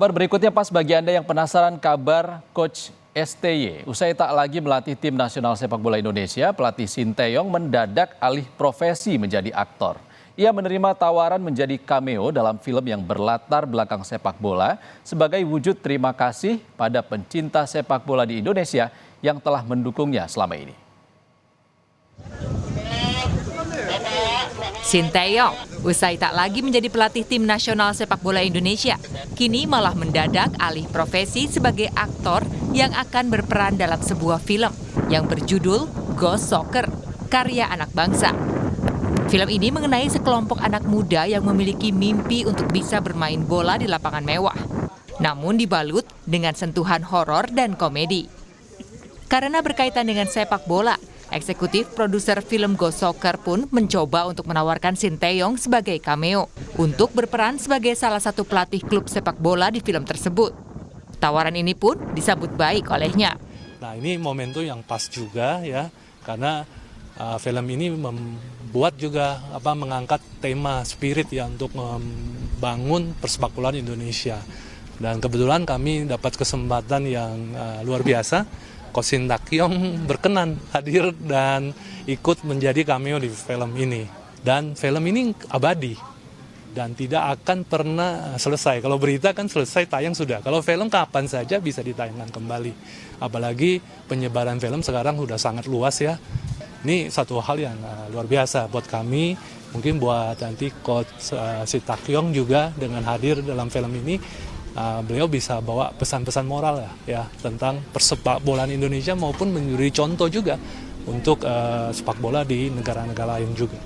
Kabar berikutnya pas bagi Anda yang penasaran kabar Coach STY. Usai tak lagi melatih tim nasional sepak bola Indonesia, pelatih Sinteyong mendadak alih profesi menjadi aktor. Ia menerima tawaran menjadi cameo dalam film yang berlatar belakang sepak bola sebagai wujud terima kasih pada pencinta sepak bola di Indonesia yang telah mendukungnya selama ini. Sinteyong, usai tak lagi menjadi pelatih tim nasional sepak bola Indonesia, kini malah mendadak alih profesi sebagai aktor yang akan berperan dalam sebuah film yang berjudul Ghost Soccer, karya anak bangsa. Film ini mengenai sekelompok anak muda yang memiliki mimpi untuk bisa bermain bola di lapangan mewah, namun dibalut dengan sentuhan horor dan komedi. Karena berkaitan dengan sepak bola, eksekutif produser film Ghost Soccer pun mencoba untuk menawarkan Sinteyong sebagai cameo untuk berperan sebagai salah satu pelatih klub sepak bola di film tersebut. Tawaran ini pun disambut baik olehnya. Nah, ini momentum yang pas juga ya, karena film ini membuat juga mengangkat tema spirit ya untuk membangun persepak bolaan Indonesia. Dan kebetulan kami dapat kesempatan yang luar biasa. Coach Sinteyong berkenan hadir dan ikut menjadi cameo di film ini. Dan film ini abadi dan tidak akan pernah selesai. Kalau berita kan selesai, tayang sudah. Kalau film kapan saja bisa ditayangkan kembali. Apalagi penyebaran film sekarang sudah sangat luas ya. Ini satu hal yang luar biasa buat kami. Mungkin buat nanti Coach Sinteyong juga dengan hadir dalam film ini. Beliau bisa bawa pesan-pesan moral ya tentang persepak bolaan Indonesia maupun menjadi contoh juga untuk sepak bola di negara-negara lain juga.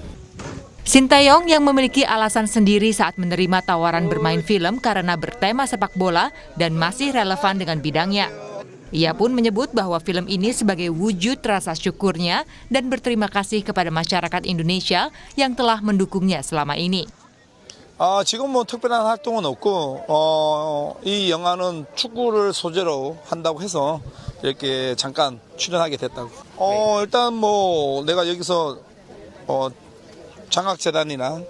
Sinteyong yang memiliki alasan sendiri saat menerima tawaran bermain film karena bertema sepak bola dan masih relevan dengan bidangnya. Ia pun menyebut bahwa film ini sebagai wujud rasa syukurnya dan berterima kasih kepada masyarakat Indonesia yang telah mendukungnya selama ini. 지금 특별한 활동은 없고 이 영화는 축구를 소재로 한다고 해서 이렇게 잠깐 출연하게 됐다고. 일단 내가 여기서 장학재단이나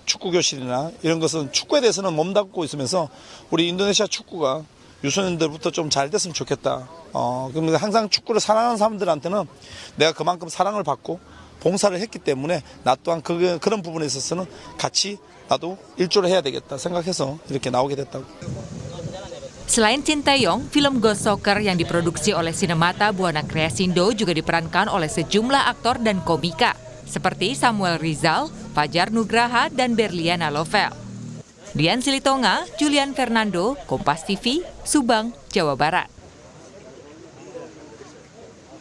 축구 교실이나 이런 것은 축구에 대해서는 몸담고 있으면서 우리 인도네시아 축구가 유소년들부터 좀 잘 됐으면 좋겠다. 그러면 항상 축구를 사랑하는 사람들한테는 내가 그만큼 사랑을 받고 봉사를 했기 때문에 나 또한 그런 부분에 있어서는 같이 나도 일조를 해야 되겠다 생각해서 이렇게 나오게 됐다고. Selain Sinteyong, film Ghost Soccer yang diproduksi oleh Sinemata Buana Kreasindo juga diperankan oleh sejumlah aktor dan komika seperti Samuel Rizal, Fajar Nugraha, dan Berliana Lovel. Dian Silitonga, Julian Fernando, Kompas TV, Subang, Jawa Barat.